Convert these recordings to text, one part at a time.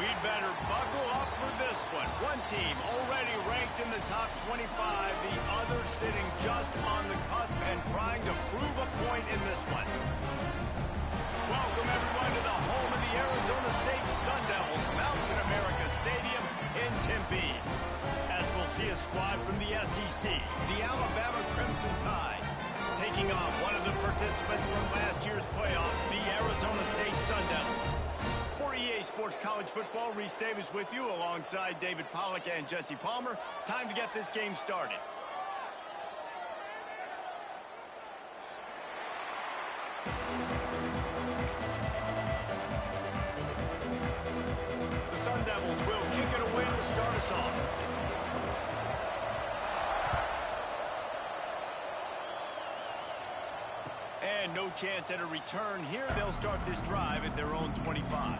We'd better buckle up for this one. One team already ranked in the top 25, the other sitting just on the cusp and trying to prove a point in this one. Welcome everyone to the home of the Arizona State Sun Devils, Mountain America Stadium in Tempe. As we'll see a squad from the SEC, the Alabama Crimson Tide, taking on one of the participants from last year's playoff, the Arizona State Sun Devils. For EA Sports College Football, Reese Davis with you alongside David Pollack and Jesse Palmer. Time to get this game started. The Sun Devils will kick it away to start us off. And no chance at a return here. They'll start this drive at their own 25.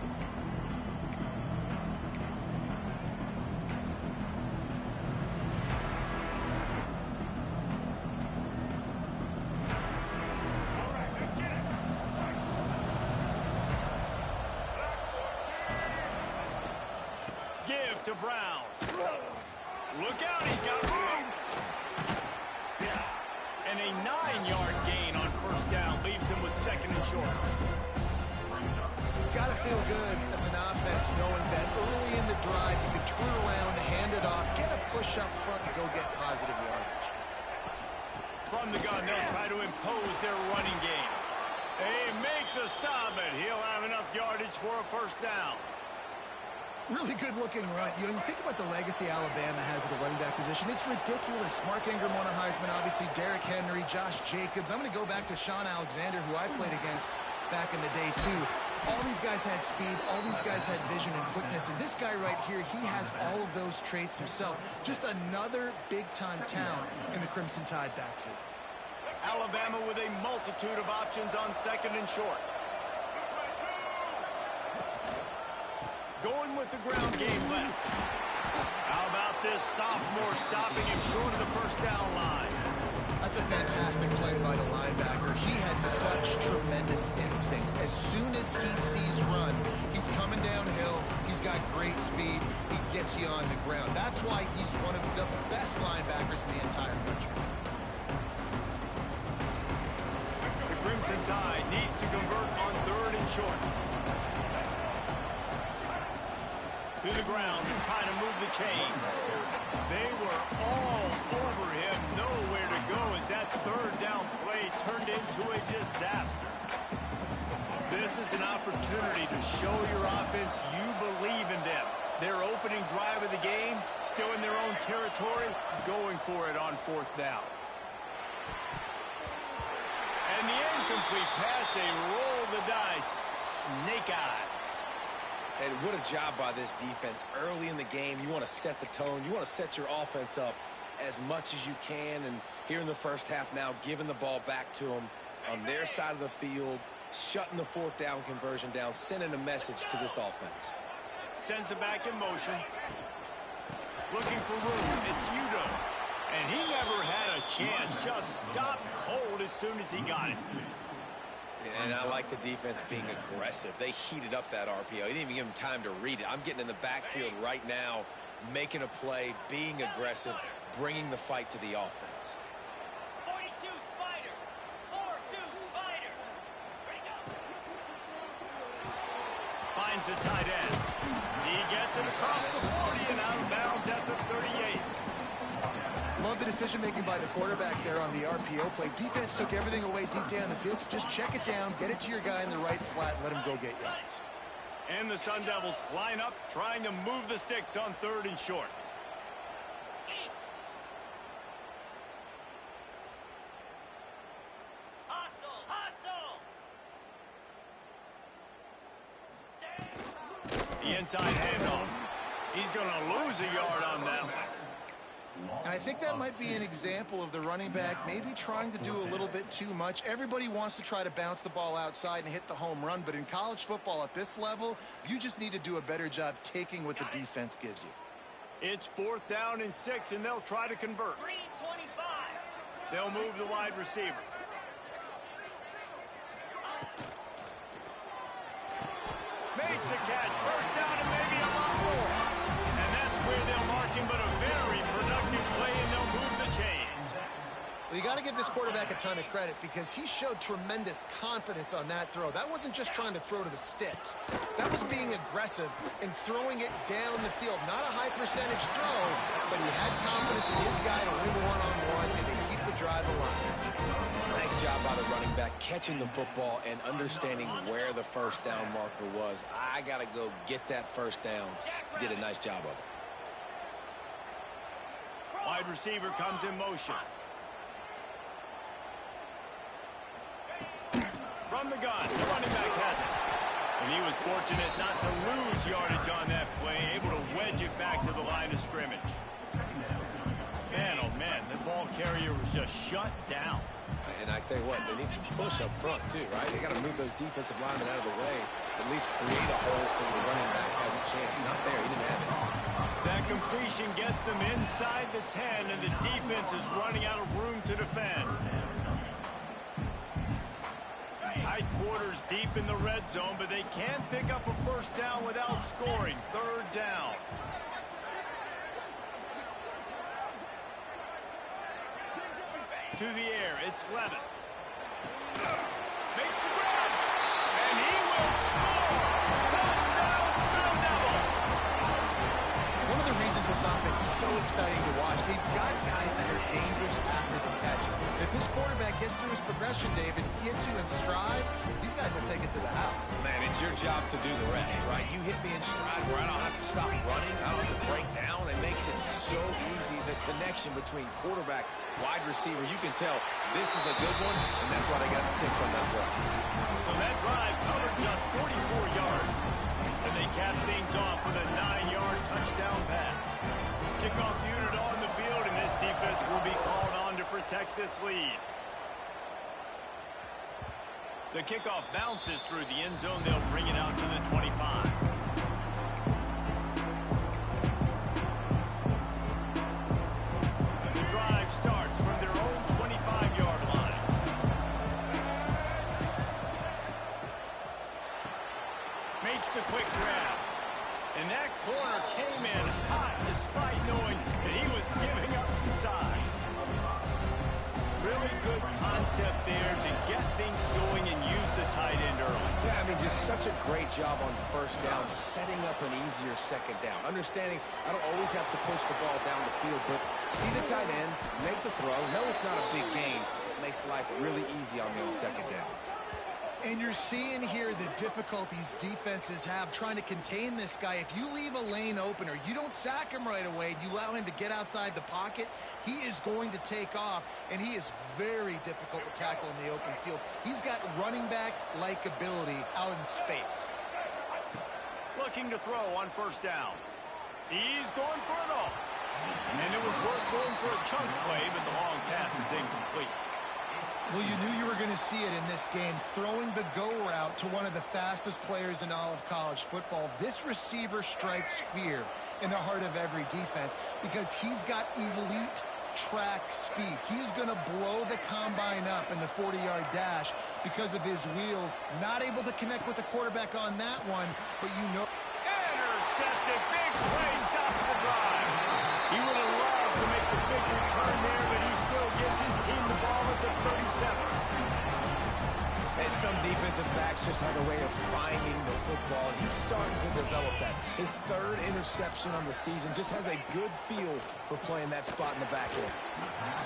Give to Brown. Look out, he's got room. And a 9-yard gain on first down leaves him with second and short. It's got to feel good as an offense knowing that early in the drive you can turn around, hand it off, get a push up front, and go get positive yardage. From the gun, they'll try to impose their running game. They make the stop, and he'll have enough yardage for a first down. Really good-looking run. You know, you think about the legacy Alabama has at the running back position. It's ridiculous. Mark Ingram won a Heisman, obviously Derrick Henry, Josh Jacobs. I'm going to go back to Sean Alexander, who I played against back in the day, too. All these guys had speed. All these guys had vision and quickness. And this guy right here, he has all of those traits himself. Just another big-time talent in the Crimson Tide backfield. Alabama with a multitude of options on second and short. Going with the ground game left. How about this sophomore stopping him short of the first down line? That's a fantastic play by the linebacker. He has such tremendous instincts. As soon as he sees run, he's coming downhill. He's got great speed. He gets you on the ground. That's why he's one of the best linebackers in the entire country. The Crimson Tide needs to convert on third and short. To the ground and trying to move the chains. They were all over him. Nowhere to go as that third down play turned into a disaster. This is an opportunity to show your offense you believe in them. Their opening drive of the game, still in their own territory, going for it on fourth down. And the incomplete pass, they roll the dice. Snake eyes. And what a job by this defense. Early in the game, you want to set the tone. You want to set your offense up as much as you can. And here in the first half now, giving the ball back to them on their side of the field, shutting the fourth down conversion down, sending a message to this offense. Sends it back in motion. Looking for room. It's Udo. And he never had a chance. Just stopped cold as soon as he got it. And I like the defense being aggressive. They heated up that RPO. He didn't even give him time to read it. I'm getting in the backfield right now, making a play, being aggressive, bringing the fight to the offense. 42 Spider. 4-2 Spider. Ready to go. Finds the tight end. He gets it across the 40 and out of bounds at the 38. Love the decision-making by the quarterback there on the RPO play. Defense took everything away deep down the field, so just check it down, get it to your guy in the right flat, and let him go get yards. And the Sun Devils line up, trying to move the sticks on third and short. Hustle, hustle. The inside handoff. He's going to lose a yard on that one. And I think that might be an example of the running back maybe trying to do a little bit too much. Everybody wants to try to bounce the ball outside and hit the home run, but in college football at this level, you just need to do a better job taking what the defense gives you. It's fourth down and 6, and they'll try to convert. 325. They'll move the wide receiver. Makes a catch. First down and maybe a where they'll mark him, but a very productive play, and they'll move the chains. Well, you got to give this quarterback a ton of credit because he showed tremendous confidence on that throw. That wasn't just trying to throw to the sticks. That was being aggressive and throwing it down the field. Not a high percentage throw, but he had confidence in his guy to win one-on-one and to keep the drive alive. Nice job by the running back catching the football and understanding where the first down marker was. I got to go get that first down. He did a nice job of it. Wide receiver comes in motion. From the gun, the running back has it. And he was fortunate not to lose yardage on that play, able to wedge it back to the line of scrimmage. Man, oh man, the ball carrier was just shut down. And I tell you what, they need some push up front too, right? They got to move those defensive linemen out of the way, at least create a hole so the running back has a chance. Not there, he didn't have it. That completion gets them inside the 10, and the defense is running out of room to defend. Tight quarters deep in the red zone, but they can't pick up a first down without scoring. Third down. To the air, it's Levin. Makes the grab, and he will score! Touchdown, Sun Devils! One of the reasons this offense is so exciting to watch, they've got guys that are dangerous after the catch. If this quarterback gets through his progression, David, gets you in stride, these guys will take it to the house. Man, it's your job to do the rest, right? You hit me in stride where I don't have to stop running. I don't have to break down. It makes it so easy. The connection between quarterback, wide receiver, you can tell this is a good one, and that's why they got 6 on that play. So that drive covered just 44 yards. And they cap things off with a 9-yard touchdown pass. Kickoff unit on the field, and this defense will be called on to protect this lead. The kickoff bounces through the end zone. They'll bring it out to the 25. The drive starts from their own 25-yard line. Makes the quick grab. And that corner came in hot despite knowing that he was giving up some size. Really good concept there to get things going and use the tight end early. Yeah, I mean, just such a great job on first down, setting up an easier second down. Understanding I don't always have to push the ball down the field, but see the tight end, make the throw. No, it's not a big gain. It makes life really easy on me on second down. And you're seeing here the difficulties defenses have trying to contain this guy. If you leave a lane open or you don't sack him right away, you allow him to get outside the pocket, he is going to take off, and he is very difficult to tackle in the open field. He's got running back-like ability out in space. Looking to throw on first down. He's going for it all. And it was worth going for a chunk play, but the long pass is incomplete. Well, you knew you were going to see it in this game, throwing the go route to one of the fastest players in all of college football. This receiver strikes fear in the heart of every defense because he's got elite track speed. He's going to blow the combine up in the 40-yard dash because of his wheels. Not able to connect with the quarterback on that one, but you know. Intercepted. Big play stops the drive. He would have loved to make the big return there, but he still gives his team the ball at the 37. And some defensive backs just have a way of finding the football. He's starting to develop that. His 3rd interception on the season, just has a good feel for playing that spot in the back end.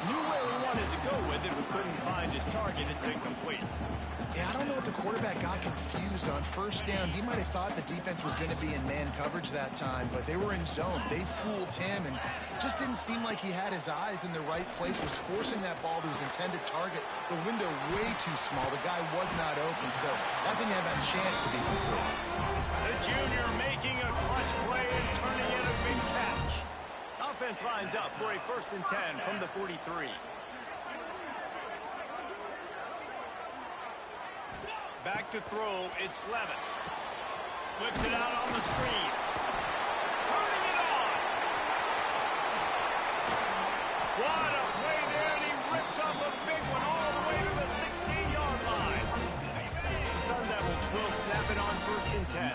Knew where he wanted to go with it, but couldn't find his target. It's incomplete. Yeah, I don't know if the quarterback got confused on first down. He might have thought the defense was going to be in man coverage that time, but they were in zone. They fooled him and just didn't seem like he had his eyes in the right place, was forcing that ball to his intended target. The window way too small. The guy was not open, so that didn't have a chance to be complete. The junior making a clutch play and turning in a big catch. Offense lines up for a 1st and 10 from the 43. Back to throw, it's Levin. Flips it out on the screen. Turning it on. What a play there, and he rips off a big one all the way to the 16-yard line. The Sun Devils will snap it on 1st and 10.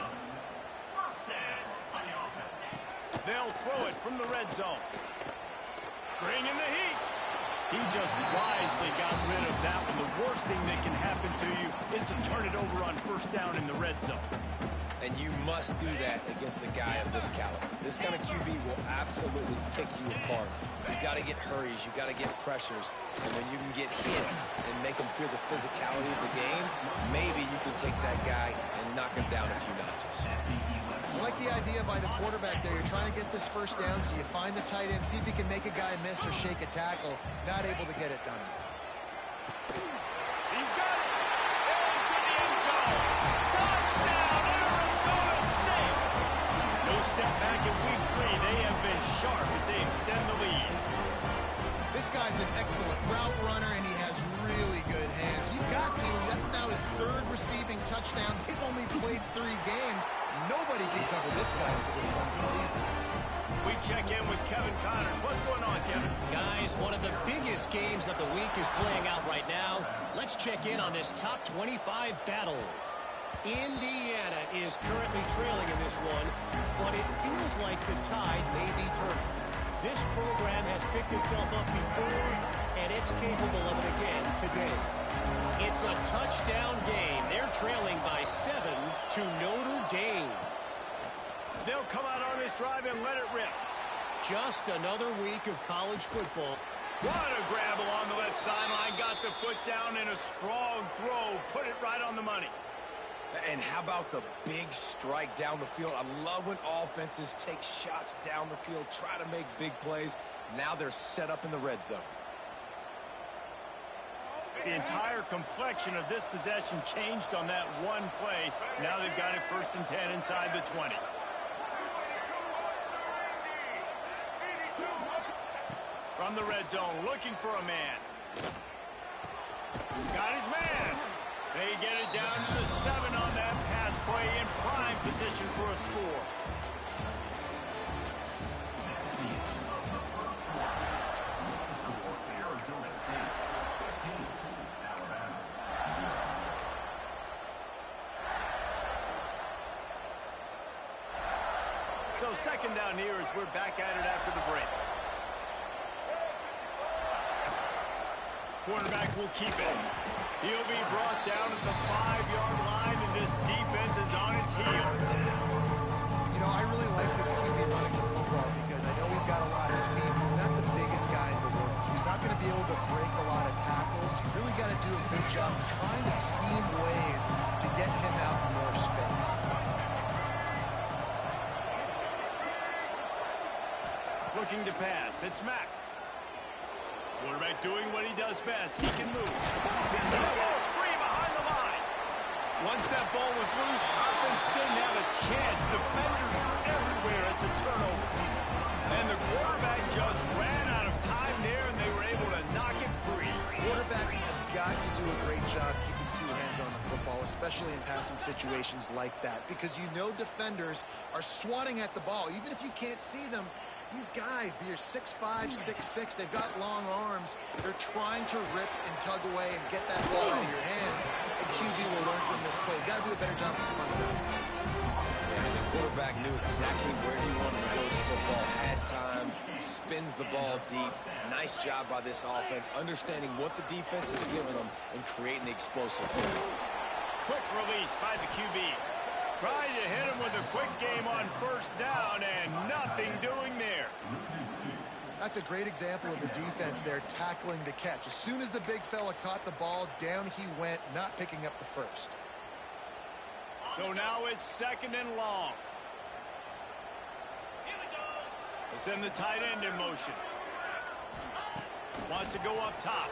They'll throw it from the red zone. Bring in the heat. He just wisely got rid of that one. The worst thing that can happen to you is to turn it over on first down in the red zone. And you must do that against a guy of this caliber. This kind of QB will absolutely pick you apart. You got to get hurries. You got to get pressures. And when you can get hits and make them feel the physicality of the game, maybe you can take that guy and knock him down a few notches. I like the idea by the quarterback there. You're trying to get this first down, so you find the tight end, see if he can make a guy miss or shake a tackle. Not able to get it done. He's got it. Into the end zone. Touchdown, Arizona State. No step back in week 3. They have been sharp as they extend the lead. This guy's an excellent route runner, and he has really good hands. You've got to. That's now his 3rd receiving touchdown. They've only played 3 games. Nobody can cover this guy up to this point of the season. We check in with Kevin Connors. What's going on, Kevin? Guys, one of the biggest games of the week is playing out right now. Let's check in on this top 25 battle. Indiana is currently trailing in this one, but it feels like the tide may be turning. This program has picked itself up before, and it's capable of it again today. It's a touchdown game. They're trailing by 7 to Notre Dame. They'll come out on this drive and let it rip. Just another week of college football. What a grab along the left sideline. Got the foot down in a strong throw. Put it right on the money. And how about the big strike down the field? I love when offenses take shots down the field, try to make big plays. Now they're set up in the red zone. The entire complexion of this possession changed on that one play. Now they've got it 1st and 10 inside the 20. From the red zone, looking for a man. Got his man. They get it down to the 7 on that pass play in prime position for a score. So 2nd down here as we're back at it after the break. Quarterback will keep it. He'll be brought down at the 5-yard line, and this defense is on its heels. You know, I really like this QB running the football because I know he's got a lot of speed. He's not the biggest guy in the world, so he's not going to be able to break a lot of tackles. You really got to do a good job of trying to scheme ways to get him out in more space. Looking to pass. It's Mack. Quarterback doing what he does best. He can move. The ball's free behind the line. Once that ball was loose, offense didn't have a chance. Defenders everywhere. It's a turnover. And the quarterback just ran out of time there, and they were able to knock it free. Quarterbacks have got to do a great job keeping 2 hands on the football, especially in passing situations like that, because you know defenders are swatting at the ball. Even if you can't see them, these guys, they're 6'5", 6'6", they've got long arms. They're trying to rip and tug away and get that ball out of your hands. The QB will learn from this play. He's got to do a better job of slowing down. And the quarterback knew exactly where he wanted to go with the football, had time, spins the ball deep. Nice job by this offense, understanding what the defense is giving them and creating the explosive play. Quick release by the QB. Trying to hit him with a quick game on 1st down, and nothing doing there. That's a great example of the defense there tackling the catch. As soon as the big fella caught the ball, down he went, not picking up the first. So now it's 2nd and long. They send the tight end in motion. Wants to go up top.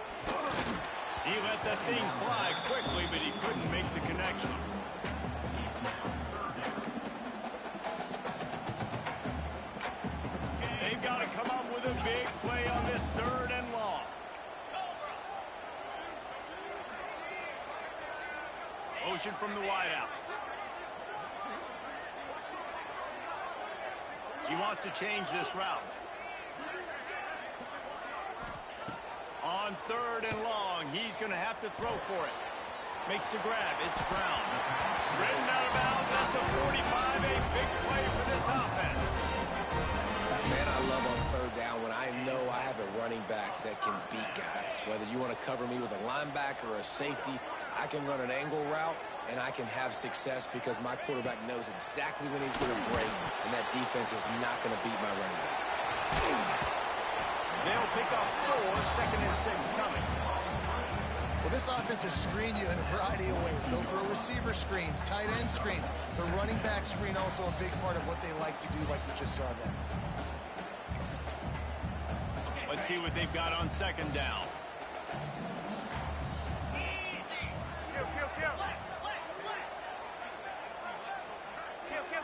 He let that thing fly quickly, but he couldn't make the connection. They've got to come up with a big play on this 3rd and long. Motion from the wideout. He wants to change this route. On 3rd and long, he's going to have to throw for it. Makes the grab. It's Brown. Ridden out of bounds at the 45. A big play for this offense. Man, I love on third down when I know I have a running back that can beat guys. Whether you want to cover me with a linebacker or a safety, I can run an angle route, and I can have success because my quarterback knows exactly when he's going to break, and that defense is not going to beat my running back. They'll pick up 4, 2nd and 6 coming. Well, this offense will screen you in a variety of ways. They'll throw receiver screens, tight end screens. The running back screen also a big part of what they like to do, like you just saw there. Let's see what they've got on 2nd down. Easy. Kill. Flat.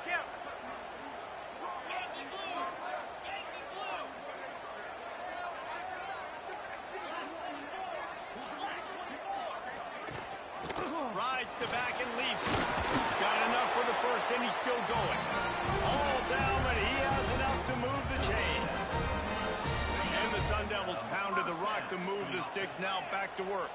Kill. Yankee blue. Rides to back and leaves. Got enough for the first, and he's still going. All down, but he has enough to move the chains. And the Sun Devils pounded the rock to move the sticks. Now back to work.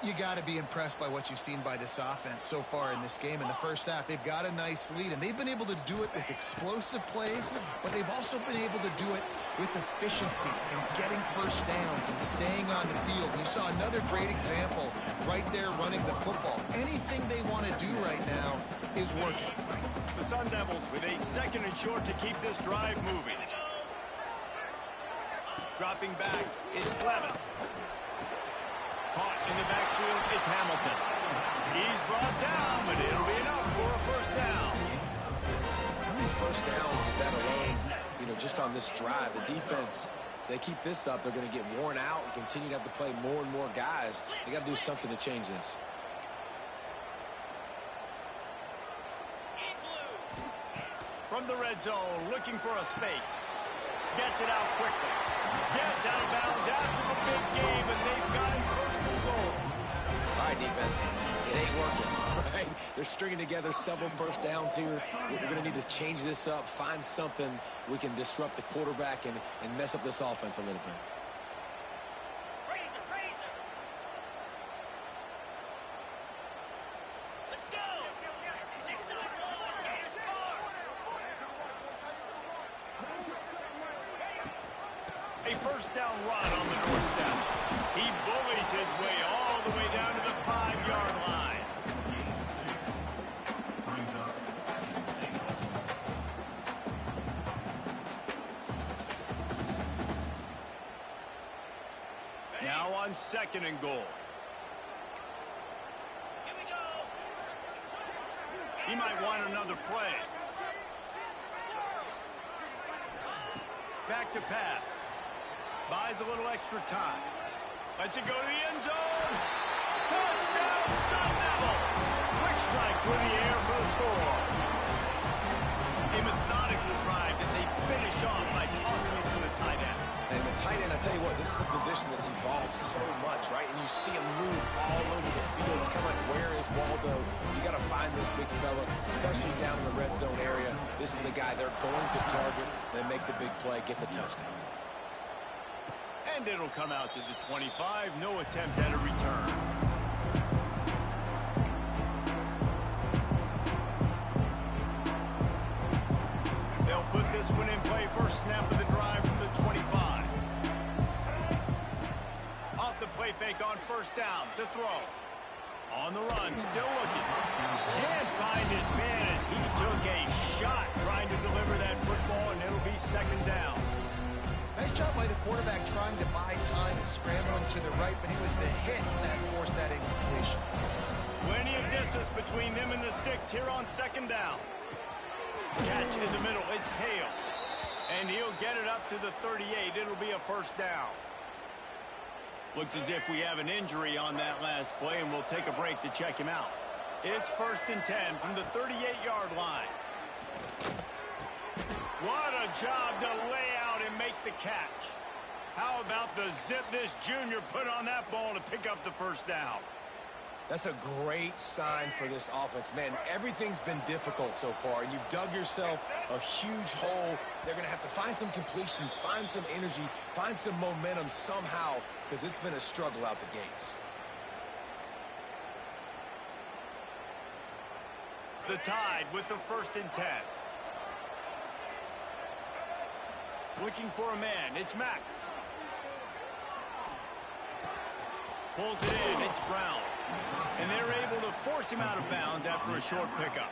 You got to be impressed by what you've seen by this offense so far in this game. In the first half, they've got a nice lead, and they've been able to do it with explosive plays, but they've also been able to do it with efficiency and getting first downs and staying on the field. You saw another great example right there running the football. Anything they want to do right now is working. The Sun Devils with a 2nd and short to keep this drive moving. Dropping back, it's Bama. Caught in the backfield, it's Hamilton. He's brought down, but it'll be enough for a first down. How many first downs is that alone? You know, just on this drive, the defense, they keep this up, they're going to get worn out and continue to have to play more and more guys. They got to do something to change this. From the red zone, looking for a space. Gets it out quickly. Gets out of bounds after the big game, and they've got it 1st and goal. All right, defense, it ain't working, right? They're stringing together several first downs here. We're going to need to change this up, find something we can disrupt the quarterback and mess up this offense a little bit. Razor. Let's go. 6-9-1. Gators score. A first down run on the doorstep. He bullies his way all the way down to the 5-yard line. Now on 2nd and goal. Here we go. He might want another play. Back to pass. Buys a little extra time. Lets it go to the end zone. Touchdown, Sun Devils. Quick strike through the air for the score. A methodical drive that they finish off by tossing it to the tight end. And the tight end, I tell you what, this is a position that's evolved so much, right? And you see him move all over the field. It's kind of like, where is Waldo? You got to find this big fella, especially down in the red zone area. This is the guy they're going to target. They make the big play, get the touchdown. And it'll come out to the 25. No attempt at a return. They'll put this one in play. First snap of the drive from the 25. Off the play fake on first down to throw. On the run, still looking. Can't find his man as he took a shot trying to deliver that football, and it'll be 2nd down. Nice job by the quarterback trying to buy time and scrambling to the right, but it was the hit that forced that incompletion. Plenty of distance between them and the sticks here on 2nd down. Catch in the middle, it's Hale. And he'll get it up to the 38. It'll be a first down. Looks as if we have an injury on that last play, and we'll take a break to check him out. It's 1st and 10 from the 38-yard line. What a job to lay out and make the catch. How about the zip this junior put on that ball to pick up the first down? That's a great sign for this offense. Man, everything's been difficult so far, and you've dug yourself a huge hole. They're going to have to find some completions, find some energy, find some momentum somehow, because it's been a struggle out the gates. The Tide with the 1st and 10. Looking for a man. It's Mack. Pulls it in. It's Brown. And they're able to force him out of bounds after a short pickup.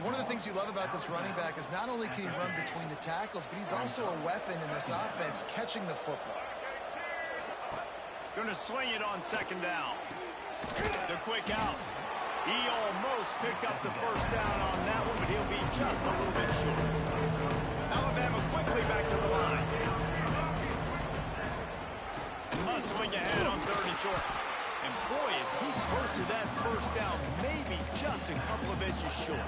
One of the things you love about this running back is not only can he run between the tackles, but he's also a weapon in this offense, catching the football. Going to sling it on second down. The quick out. He almost picked up the first down on that one, but he'll be just a little bit short. Alabama quickly back to the line. Muscling ahead on 3rd and short. And boy, is he close to that first down, maybe just a couple of inches short.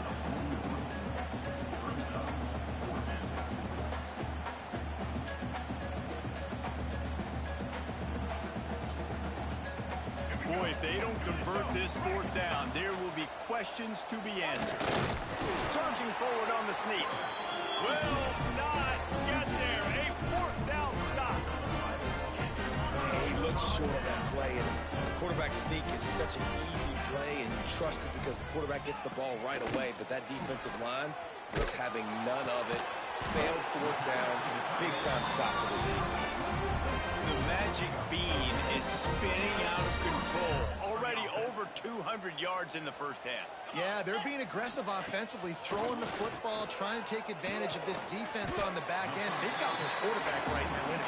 Boy, if they don't convert this 4th down, there will be questions to be answered. Surging forward on the sneak. Will not get there. A 4th down stop. He looks short of that play, and the quarterback sneak is such an easy play, and you trust it because the quarterback gets the ball right away, but that defensive line was having none of it. Failed 4th down, big-time stop for this defense. The magic bean is spinning out of control. Already over 200 yards in the first half. Yeah, they're being aggressive offensively, throwing the football, trying to take advantage of this defense on the back end. They've got their quarterback right now in it.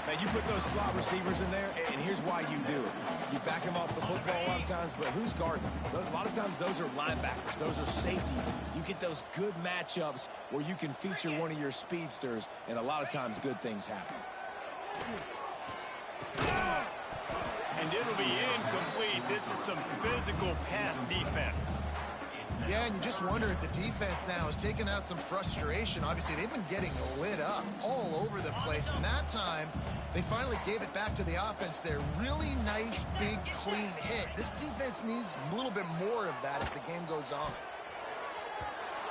Now, you put those slot receivers in there, and here's why you do it. You back them off the football a lot of times, but who's guarding them? A lot of times those are linebackers. Those are safeties. You get those good matchups where you can feature one of your speedsters, and a lot of times good things happen. And it'll be incomplete. This is some physical pass defense. Yeah, and you just wonder if the defense now is taking out some frustration. Obviously, they've been getting lit up all over the place. And that time, they finally gave it back to the offense there. Really nice, big, clean hit. This defense needs a little bit more of that as the game goes on.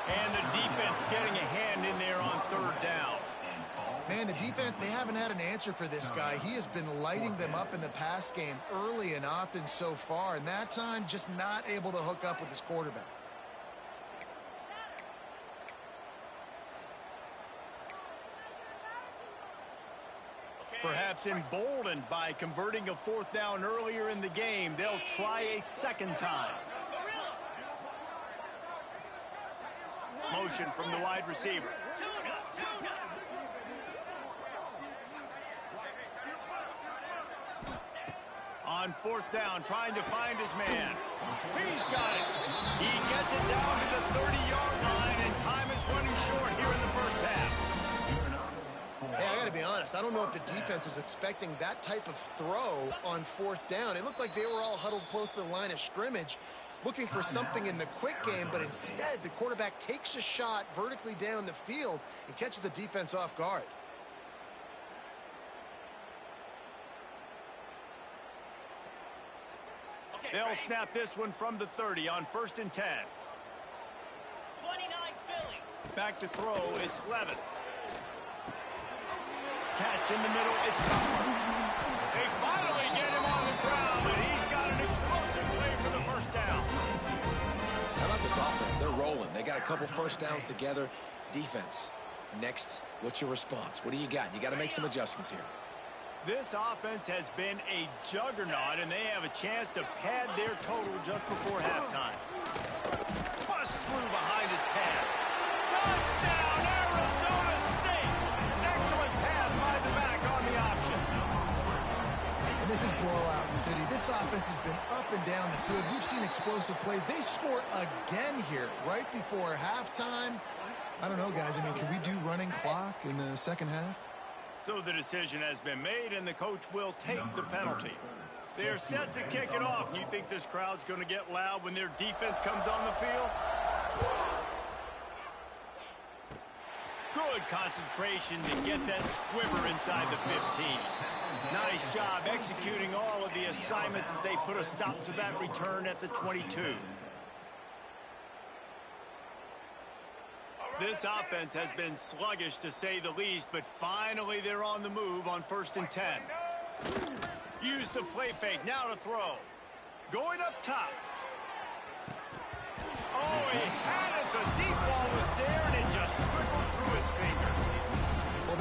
And the defense getting a hand in there on 3rd down. Man, the defense, they haven't had an answer for this guy. He has been lighting them up in the pass game early and often so far. And that time, just not able to hook up with his quarterback. Perhaps emboldened by converting a 4th down earlier in the game, they'll try a second time. Motion from the wide receiver. On 4th down, trying to find his man. He's got it. He gets it down to the 30-yard line, and time is running short here in the first half. Hey, I got to be honest. I don't know if the defense was expecting that type of throw on 4th down. It looked like they were all huddled close to the line of scrimmage, looking for something in the quick game, but instead the quarterback takes a shot vertically down the field and catches the defense off guard. They'll snap this one from the 30 on 1st and 10. 29 Philly. Back to throw, it's Levin. Catch in the middle, it's Bama. They finally get him on the ground, but he's got an explosive play for the first down. How about this offense? They're rolling. They got a couple first downs together. Defense, next, what's your response? What do you got? You got to make some adjustments here. This offense has been a juggernaut, and they have a chance to pad their total just before halftime. Bust through behind his pad. Touchdown, Arizona State! Excellent pass by the back on the option. And this is blowout city. This offense has been up and down the field. We've seen explosive plays. They score again here right before halftime. I don't know, guys. I mean, can we do running clock in the second half? So the decision has been made, and the coach will take the penalty. They're set to kick it off. You think this crowd's going to get loud when their defense comes on the field? Good concentration to get that squibber inside the 15. Nice job executing all of the assignments as they put a stop to that return at the 22. This offense has been sluggish, to say the least, but finally they're on the move on 1st and 10. Use the play fake, now to throw. Going up top. Oh, he had it. The deep ball was there, and it just trickled through his fingers.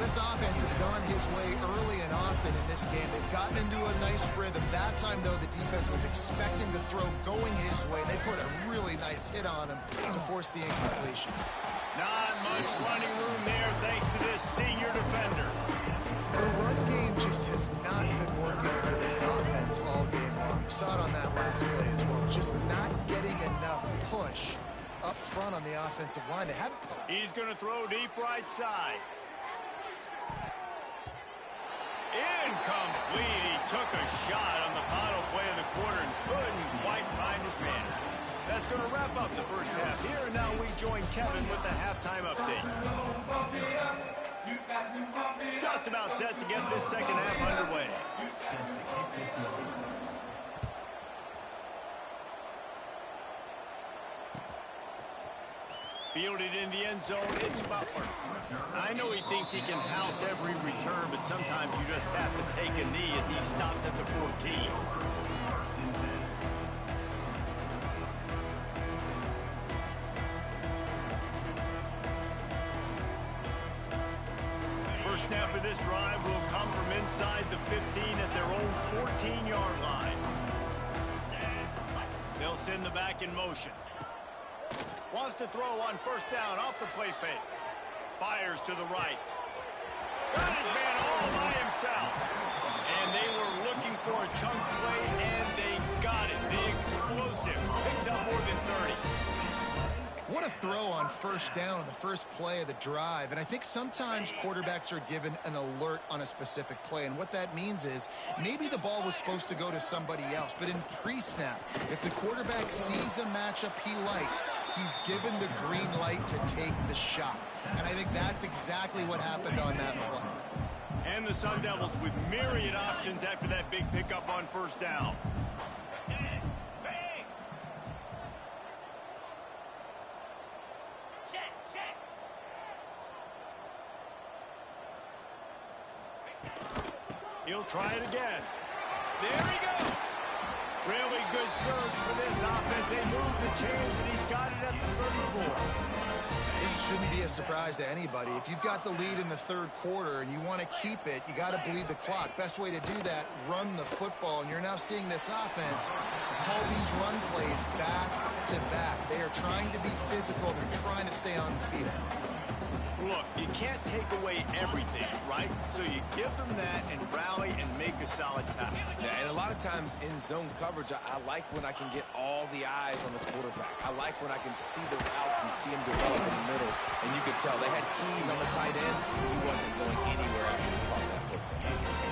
this offense has gone his way early and often in this game. They've gotten into a nice rhythm. That time, though, the defense was expecting the throw going his way. They put a really nice hit on him to force the incompletion. Not much running room there thanks to this senior defender. The run game just has not been working for this offense all game long. We saw it on that last play as well. Just not getting enough push up front on the offensive line. They haven't. He's going to throw deep right side. Incomplete. He took a shot on the final play of the quarter and couldn't quite find his man. That's going to wrap up the first half here, and now we join Kevin with the halftime update. Just about set to get this second half underway. Fielded in the end zone, it's Butler. I know he thinks he can house every return, but sometimes you just have to take a knee as he stopped at the 14. First snap of this drive will come from inside the 15 at their own 14-yard line. They'll send the back in motion. Wants to throw on first down off the play fake. Fires to the right. Got his man all by himself. And they were looking for a chunk play, and they got it. The explosive picks up more than 30. What a throw on first down on the first play of the drive. And I think sometimes quarterbacks are given an alert on a specific play. And what that means is maybe the ball was supposed to go to somebody else. But in pre-snap, if the quarterback sees a matchup he likes, he's given the green light to take the shot. And I think that's exactly what happened on that play. And the Sun Devils with myriad options after that big pickup on first down. He'll try it again. There he goes. Really good surge for this offense. They move the chains, and he's got it at the 34. This shouldn't be a surprise to anybody. If you've got the lead in the third quarter and you want to keep it, you got to bleed the clock. Best way to do that, run the football. And you're now seeing this offense call these run plays back to back. They are trying to be physical. They're trying to stay on the field. Look, you can't take away everything, right? So you give them that and rally and make a solid tackle. Yeah, and a lot of times in zone coverage, I like when I can get all the eyes on the quarterback. I like when I can see the routes and see him develop in the middle. And you could tell they had keys on the tight end. He wasn't going anywhere after he caught that football.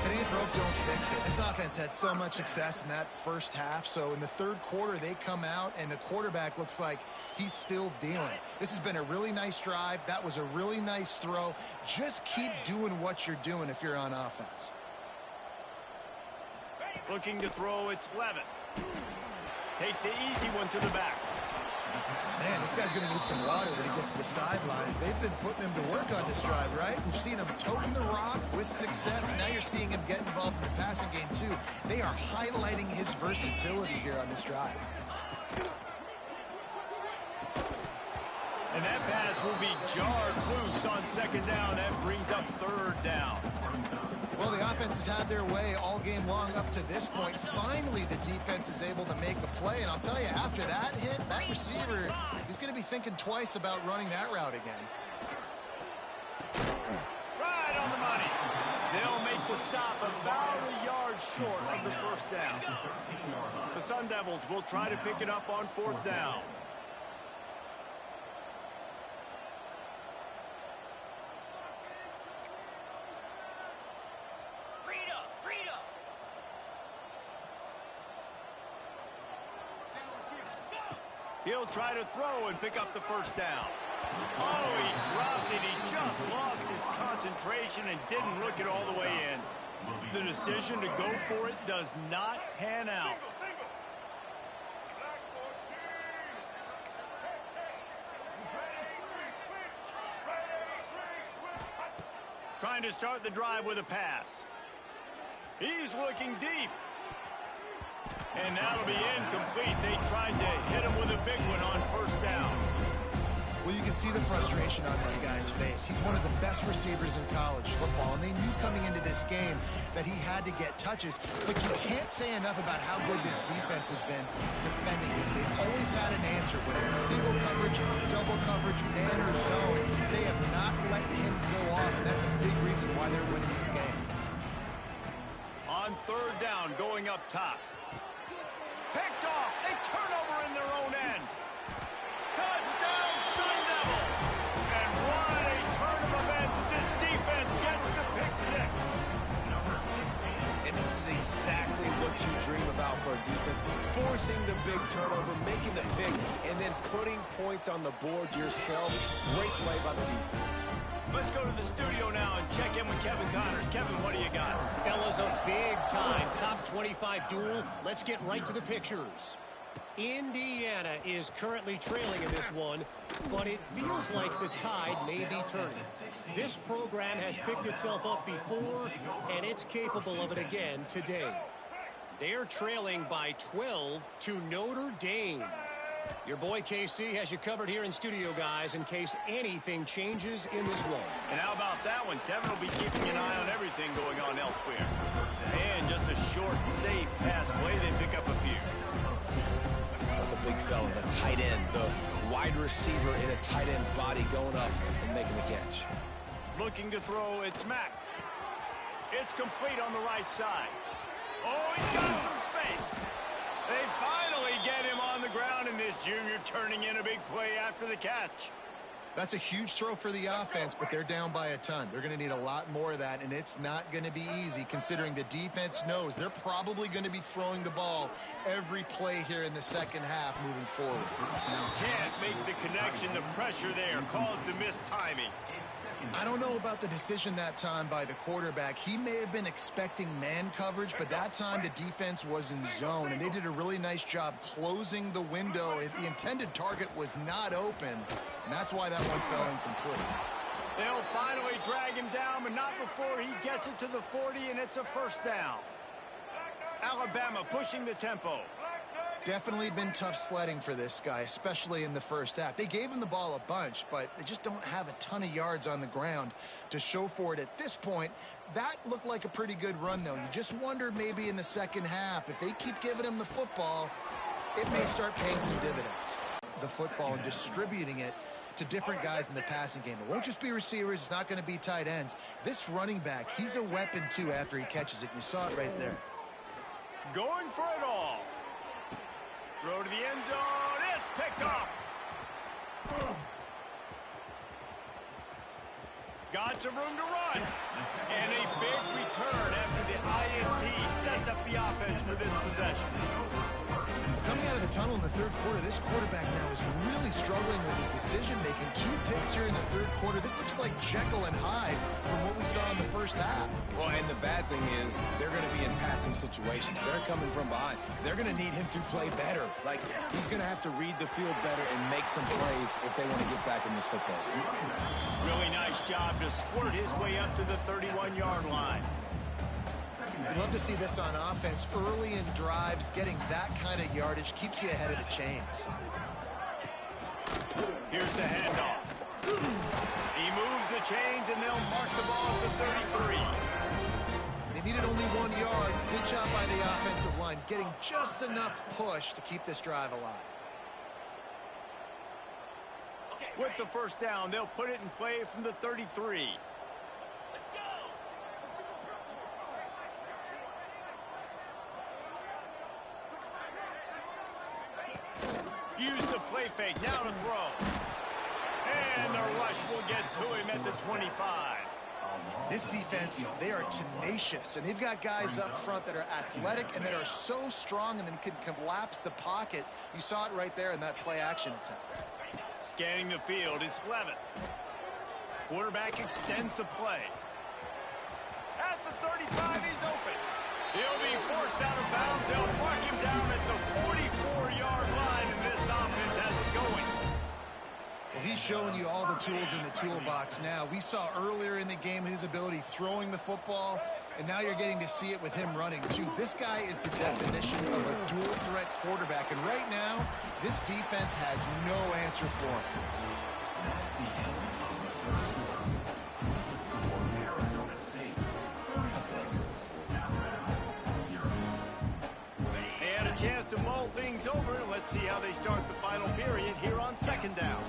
If it ain't broke, don't fix it. This offense had so much success in that first half. So in the third quarter, they come out, and the quarterback looks like he's still dealing. This has been a really nice drive. That was a really nice throw. Just keep doing what you're doing if you're on offense. Looking to throw, it's Levitt. Takes the easy one to the back. Man, this guy's going to need some water when he gets to the sidelines. They've been putting him to work on this drive, right? We've seen him toting the rock with success. Now you're seeing him get involved in the passing game, too. They are highlighting his versatility here on this drive. And that pass will be jarred loose on second down. That brings up third down. Well, the offense has had their way all game long up to this point. Finally, the defense is able to make a play. And I'll tell you, after that hit, that receiver, he's going to be thinking twice about running that route again. Right on the money. They'll make the stop about a yard short of the first down. The Sun Devils will try to pick it up on fourth down. He'll try to throw and pick up the first down. Oh, he dropped it. He just lost his concentration and didn't look it all the way in. The decision to go for it does not pan out. Trying to start the drive with a pass. He's looking deep. And that'll be incomplete. They tried to hit him with a big one on first down. Well, you can see the frustration on this guy's face. He's one of the best receivers in college football, and they knew coming into this game that he had to get touches. But you can't say enough about how good this defense has been defending him. They've always had an answer, whether it's single coverage, double coverage, man or zone. They have not let him go off, and that's a big reason why they're winning this game. On third down, going up top. Picked off. A turnover in their own end. Touchdown, Sun Devils! And what a turn of events as this defense gets to pick six. And this is exactly what you dream about for a defense. Forcing the big turnover, making the pick, and then putting points on the board yourself. Great play by the defense. Let's go to the studio now and check in with Kevin Connors. Kevin, what do you got? Fellas, a big-time top 25 duel. Let's get right to the pictures. Indiana is currently trailing in this one, but it feels like the tide may be turning. This program has picked itself up before, and it's capable of it again today. They're trailing by 12 to Notre Dame. Your boy KC has you covered here in studio, guys, in case anything changes in this one. And how about that one? Kevin will be keeping an eye on everything going on elsewhere. And just a short, safe pass play. They pick up a few. The big fella, the tight end, the wide receiver in a tight end's body going up and making the catch. Looking to throw, it's Mack. It's complete on the right side. Oh, he's got some space. They finally get him on the ground, and this junior turning in a big play after the catch. That's a huge throw for the offense, but they're down by a ton. They're going to need a lot more of that, and it's not going to be easy considering the defense knows they're probably going to be throwing the ball every play here in the second half moving forward. Can't make the connection. The pressure there caused the missed timing. I don't know about the decision that time by the quarterback. He may have been expecting man coverage, but that time the defense was in zone, and they did a really nice job closing the window. The intended target was not open, and that's why that one fell incomplete. They'll finally drag him down, but not before he gets it to the 40, and it's a first down. Alabama pushing the tempo. Definitely been tough sledding for this guy, especially in the first half. They gave him the ball a bunch, but they just don't have a ton of yards on the ground to show for it at this point. That looked like a pretty good run, though. You just wonder maybe in the second half, if they keep giving him the football, it may start paying some dividends. The football and distributing it to different guys in the passing game. It won't just be receivers. It's not going to be tight ends. This running back, he's a weapon, too, after he catches it. You saw it right there. Going for it all. Throw to the end zone. It's picked off. Got some room to run. And a big return after the INT sets up the offense for this possession. Coming out of the tunnel in the third quarter, this quarterback now is really struggling with his decision-making. 2 picks here in the third quarter. This looks like Jekyll and Hyde from what we saw in the first half. Well, and the bad thing is they're going to be in passing situations. They're coming from behind. They're going to need him to play better. Like, he's going to have to read the field better and make some plays if they want to get back in this football game. Really nice job to squirt his way up to the 31-yard line. I'd love to see this on offense. Early in drives, getting that kind of yardage keeps you ahead of the chains. Here's the handoff. He moves the chains, and they'll mark the ball at the 33. They needed only 1 yard. Good job by the offensive line, getting just enough push to keep this drive alive. With the first down, they'll put it in play from the 33. Use the play fake, now to throw. And the rush will get to him at the 25. This defense, they are tenacious, and they've got guys up front that are athletic and that are so strong and then can collapse the pocket. You saw it right there in that play-action attempt. Scanning the field, it's Levitt. Quarterback extends the play. At the 35, he's open. He'll be forced out of bounds. They'll mark him down at the 44-yard line, and this offense has it going. Well, he's showing you all the tools in the toolbox now. We saw earlier in the game his ability throwing the football, and now you're getting to see it with him running, too. This guy is the definition of a dual-threat quarterback, and right now, this defense has no answer for him. They had a chance to mull things over, and let's see how they start the final period here on second down.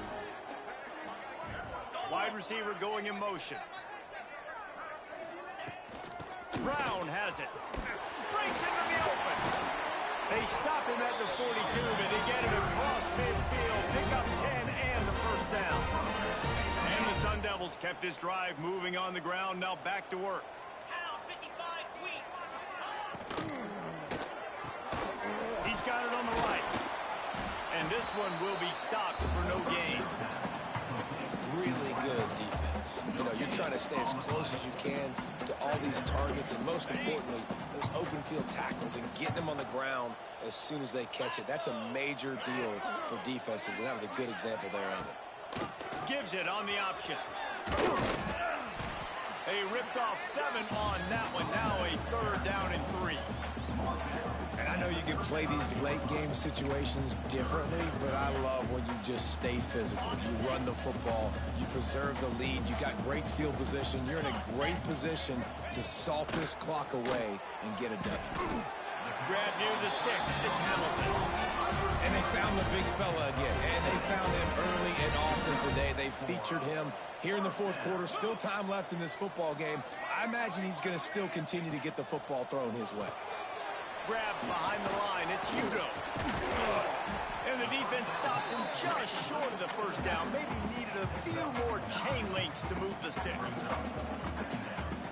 Wide receiver going in motion. Brown has it. Breaks into the open. They stop him at the 42, but they get it across midfield. Pick up 10 and the first down. And the Sun Devils kept this drive moving on the ground. Now back to work. He's got it on the right. And this one will be stopped for no gain. Really good defense. You know, you're trying to stay as close as you can to all these targets, and most importantly, those open field tackles and getting them on the ground as soon as they catch it. That's a major deal for defenses, and that was a good example there of it. Gives it on the option. They ripped off 7 on that one. Now a third down and 3. And I know you can play these late-game situations differently, but I love when you just stay physical. You run the football. You preserve the lead. You got great field position. You're in a great position to salt this clock away and get it done. Grab near the sticks. It's Hamilton. And they found the big fella again. And they found him early and often today. They featured him here in the fourth quarter. Still time left in this football game. I imagine he's going to still continue to get the football thrown his way. Grabbed behind the line. It's Udo. And the defense stops him just short of the first down. Maybe needed a few more chain links to move the sticks.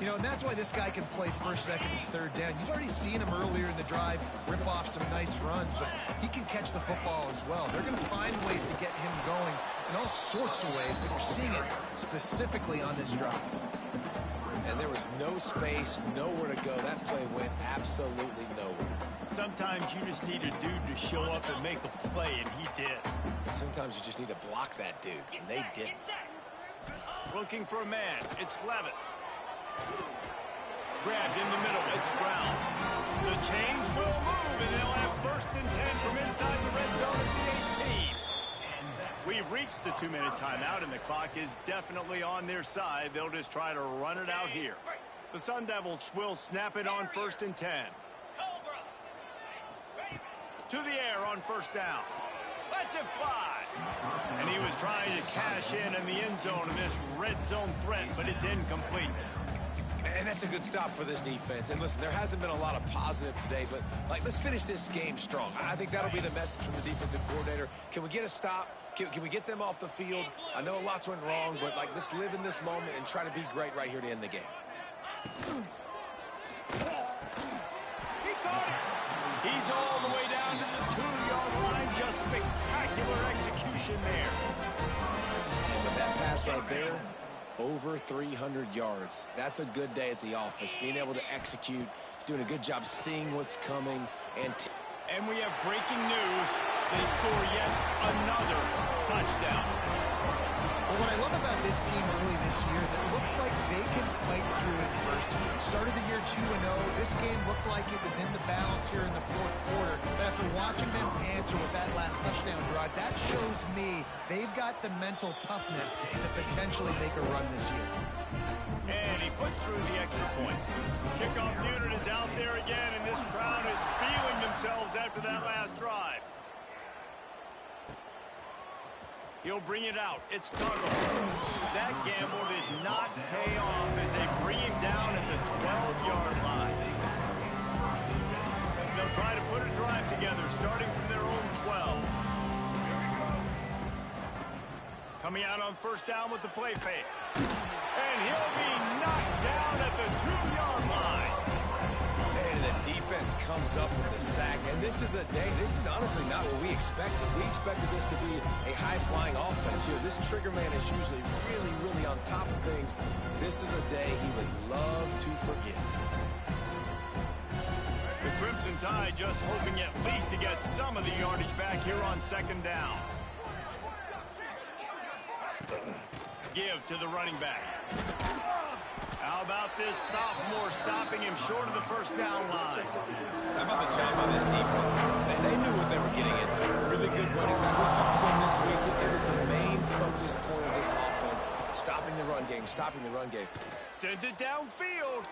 You know, and that's why this guy can play first, second, and third down. You've already seen him earlier in the drive rip off some nice runs, but he can catch the football as well. They're going to find ways to get him going in all sorts of ways, but you're seeing it specifically on this drive. And there was no space, nowhere to go. That play went absolutely nowhere. Sometimes you just need a dude to show up and make a play, and he did. Sometimes you just need to block that dude, and they didn't. Looking for a man. It's Levitt. Grabbed in the middle. It's Brown. The change will move, and they'll have first and 10 from inside the red zone at the 18. We've reached the 2-minute timeout, and the clock is definitely on their side. They'll just try to run it out here. The Sun Devils will snap it on first and 10. To the air on first down. Lets it fly. And he was trying to cash in the end zone of this red zone threat, but it's incomplete. And that's a good stop for this defense. And listen, there hasn't been a lot of positive today, but let's finish this game strong. I think that'll be the message from the defensive coordinator. Can we get a stop? Can we get them off the field? I know lots went wrong, but let's live in this moment and try to be great right here to end the game. He caught it. He's all the way down to the 2-yard line. Just spectacular execution there. And with that pass right there, over 300 yards. That's a good day at the office. Being able to execute, doing a good job seeing what's coming. And we have breaking news. They score yet another touchdown. Well, what I love about this team early this year is it looks like they can fight through adversity. Started the year 2-0. This game looked like it was in the balance here in the fourth quarter. But after watching them answer with that last touchdown drive, that shows me they've got the mental toughness to potentially make a run this year. And he puts through the extra point. Kickoff unit is out there again, and this crowd is feeling themselves after that last drive. He'll bring it out. It's Tuggle. That gamble did not pay off as they bring him down at the 12-yard line. They'll try to put a drive together, starting from their own 12. Coming out on first down with the play fake. And he'll be knocked down at the 2-yard line. And the defense comes up with the sack. And this is a day, this is honestly not what we expected. We expected this to be a high-flying offense here. This trigger man is usually really, really on top of things. This is a day he would love to forget. The Crimson Tide just hoping at least to get some of the yardage back here on second down. Give to the running back. How about this sophomore stopping him short of the first down line? How about the job by this defense? They knew what they were getting into. A really good running back. We talked to him this week. It was the main focus point of Stopping the run game, stopping the run game. Sends it downfield.